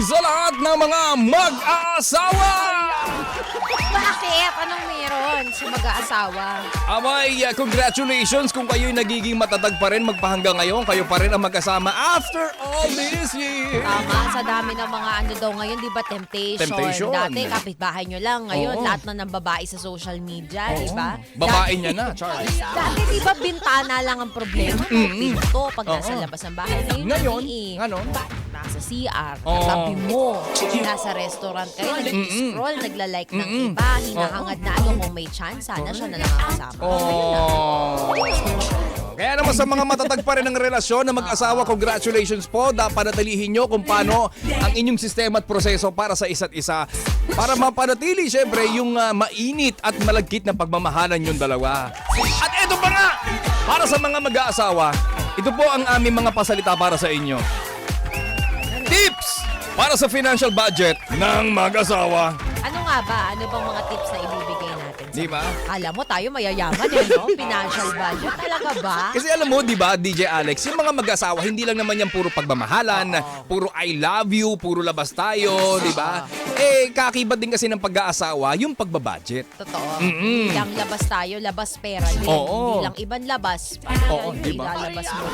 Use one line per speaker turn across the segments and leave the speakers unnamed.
sa lahat ng mga mag-aasawa!
Bakit? Anong meron sa mag-aasawa?
Abay, congratulations kung kayo'y nagiging matatag pa rin magpahanggang ngayon. Kayo pa rin ang magkasama after all these years.
Tama, sa dami ng mga ano daw ngayon, di ba, temptation. Dati, kapitbahay nyo lang. Ngayon,
Oo.
lahat na ng babae sa social media, di ba?
Babae niya na, Charles.
Dati, di ba, bintana lang ang problema? Pinto, pag nasa
Oo.
labas ng bahay.
Ngayon,
hindi eh.
ano?
Nasa CR,
Oo.
tabi mo, nasa restaurant kayo, nag-scroll, nagla-like ng iba, hinahangad na ano kung may chance, sana siya na lang ang kasama. Ayun na.
Kaya naman sa mga matatag pa rin ng relasyon na mag-asawa, congratulations po. Panatilihin nyo kung paano ang inyong sistema at proseso para sa isa't isa. Para mapanatili, syempre, yung mainit at malagkit na pagmamahalan yung dalawa. At ito pa nga, para sa mga mag-aasawa, ito po ang aming mga pasalita para sa inyo. Tips para sa financial budget ng mag-asawa.
Ano nga ba? Ano bang mga tips na ibibigay natin?
Di ba?
Alam mo, tayo mayayaman eh, no? Financial budget. Talaga ba?
Kasi alam mo, di ba, DJ Alex, yung mga mag-asawa, hindi lang naman yan puro pagmamahalan, puro I love you, puro labas tayo, di ba? Eh, kakibad din kasi ng pag-aasawa, yung pagbabudget.
Totoo. Hindi lang labas tayo, labas pera din.
Oo.
Hindi lang ibang labas.
Oo,
Hindi
di ba?
ilalabas mo.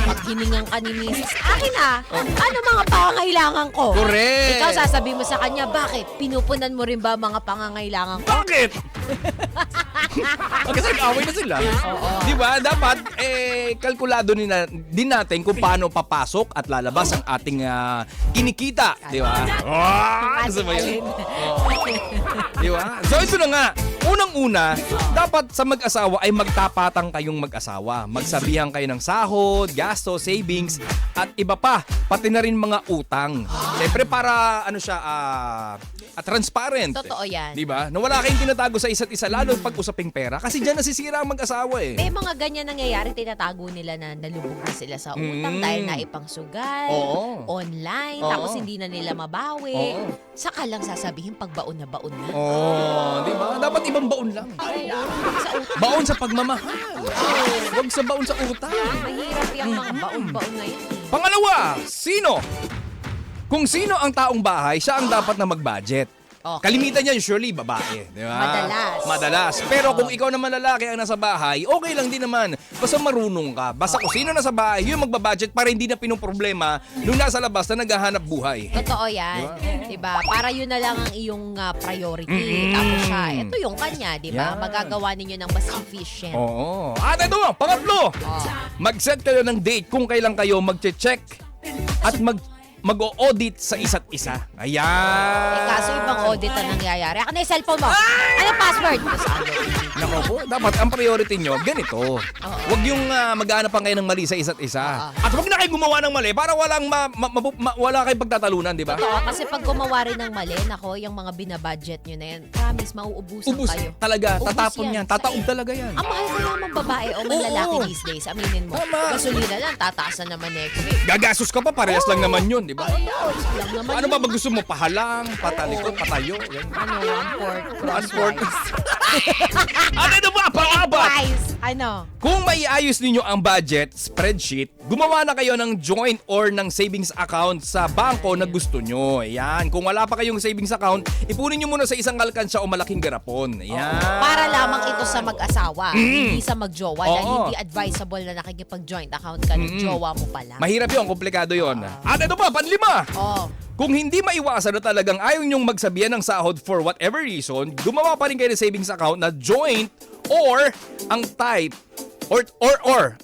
Pag hiningang ka ni misis, akin ano mga pangangailangan ko?
Correct.
Ikaw sasabihin mo sa kanya, bakit? Pinupunan mo rin ba mga pangangailangan ko?
Bakit? Kasi away na sila. Di ba? Dapat, kalkulado din natin kung paano papasok at lalabas ang ating kinikita. Di ba? Gusto mo yun? Di ba? So ito na nga. Unang-una, dapat sa mag-asawa ay magtapatang kayong mag-asawa. Magsabihan kayo ng sahod, gasto, savings, at iba pa. Pati na rin mga utang. Siyempre para transparent.
Totoo yan.
Di ba? Na wala kayong tinatago sa isa't isa, lalo pag usaping pera. Kasi dyan nasisira ang mag-asawa eh.
May mga ganyan nangyayari, tinatago nila na nalubog na sila sa utang dahil naipangsugal,
Oo.
online,
Oo.
tapos hindi na nila mabawi.
Oo.
Saka lang sasabihin pag baon na baon na.
Di ba? Dapat ibang baon lang.
Sa utang.
Baon sa pagmamahal. Huwag sa baon sa utang.
Mahirap yung mga baon-baon na yan.
Pangalawa, sino? Kung sino ang taong bahay, siya ang dapat na mag-budget.
Okay.
Kalimitan niya usually babae, di ba?
Madalas.
Pero kung ikaw naman lalaki ang nasa bahay, okay lang din naman. Basta marunong ka. Basta kung sino nasa bahay, yung magbabudget para hindi na pinoproblema nung nasa labas na naghahanap buhay.
Totoo yan. Diba? Para yun na lang ang iyong priority. Tapos siya, ito yung kanya, diba?
Yan.
Magagawa ninyo ng mas efficient.
Oo. At ito, pangatlo, mag-set kayo ng date kung kailan kayo mag-check at mag-o-audit sa isa't isa. Ayan.
Kaso ibang audit na nangyayari. Ako na yung cellphone mo. Ano password?
Nako po, dapat ang priority nyo, ganito. Huwag yung maghanap pa kayo ng mali sa isa't isa. At huwag na kayo gumawa ng mali para walang wala kayong pagtatalunan, di ba?
Totoo. Kasi pag gumawa rin ng mali, nako, yung mga binabudget nyo na yan, promise, mauubusan
Ubus
kayo.
talaga,
Ubus
tatapon yan. Tataob talaga yan.
Ang mahal ko naman babae o man lalaki these days. Aminin mo.
Tama.
Gasolina lang, tataasan naman next week.
Gagastos ka pa, parehas lang naman yun, di ba?
Lang naman
Ano ba
yun.
gusto mo? Pahalang, patalikod, patayo? Yan.
Ano, one-fourth,
One-fourth.
crosswise.
Ano ito ba? Pang-apat!
Twice. Ano?
Kung maiayos ninyo ang budget, spreadsheet, gumawa na kayo ng joint or ng savings account sa bangko na gusto nyo. Ayan. Kung wala pa kayong savings account, ipunin nyo muna sa isang alkansya o malaking garapon. Ayan.
Para lamang ito sa mag-asawa, hindi sa mag-jowa. Dahil
Oo.
hindi advisable na nakikipag-joint account ka ng jowa mo pala.
Mahirap yun, komplikado yun. At ito pa, panlima!
Oh.
Kung hindi maiwasan na talagang ayaw nyong magsabihan ng sahod for whatever reason, gumawa pa rin kayo ng savings account na joint or ang type or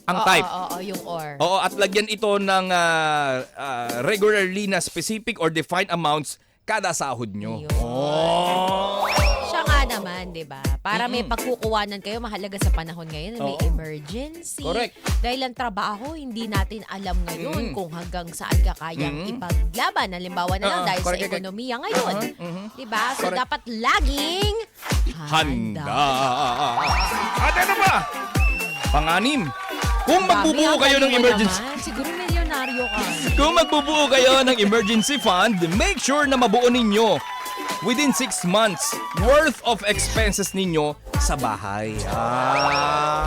ang type.
Oo, yung or.
Oo, at lagyan ito ng regularly na specific or defined amounts kada sahod nyo.
Yun. Siya nga naman, di ba? Para may pagkukuwanan kayo, mahalaga sa panahon ngayon na may emergency.
Correct.
Dahil ang trabaho, hindi natin alam ngayon kung hanggang saan ka kayang ipaglaban. Halimbawa na lang dahil
Correct,
sa
correct.
ekonomiya ngayon. Di ba? So,
Correct.
dapat laging
Handa. At ano ba? Panganim. Kung magbubuo kayo ng emergency,
Siguro milyonaryo ka.
kung magbubuo kayo ng emergency fund, make sure na mabuo ninyo within 6 months worth of expenses ninyo sa bahay.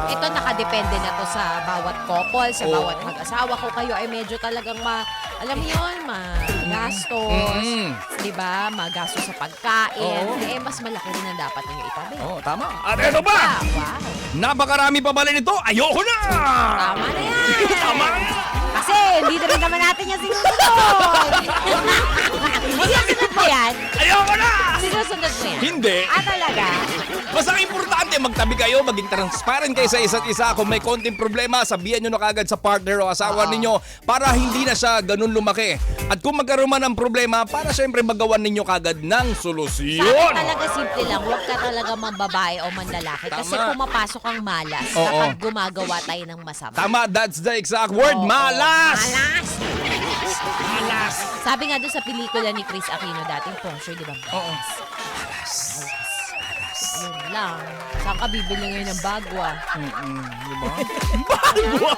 Ito nakadepende na to sa bawat couple, sa
Oo.
bawat mag-asawa. Kung kayo ay medyo talagang alam mo yun, magastos, di ba? Magastos sa pagkain.
Oo.
Eh, mas malaki rin ang dapat ninyo itabi.
Oh, tama. At ano ba?
Wow.
Napakarami pa pala nito. Ayoko na!
Tama na yan.
Tama na!
Kasi hindi na rin naman natin yan sinusunod. Sinusunod mo yan?
Ayoko na!
Sinusunod mo yan?
Hindi.
Talaga?
Basta ang importante, magtabi kayo, maging transparent kayo sa isa't isa. Kung may konting problema, sabihan nyo na kagad sa partner o asawa ninyo para hindi na siya ganun lumaki. At kung magkaroon man ng problema, para syempre magawan ninyo kagad ng
Sa
solusyon.
akin talaga simple lang, huwag ka talaga mambabae o manlalaki. Kasi
Tama.
pumapasok ang malas
Oo.
kapag gumagawa tayo ng masama.
Tama, that's the exact word.
Oo.
Malas!
Malas!
Malas!
Sabi nga doon sa pelikula ni Chris Aquino dating Feng Shui, di ba?
Oo.
Yun lang. Saan ka bibili ngayon ng bagwa?
Diba? Bago!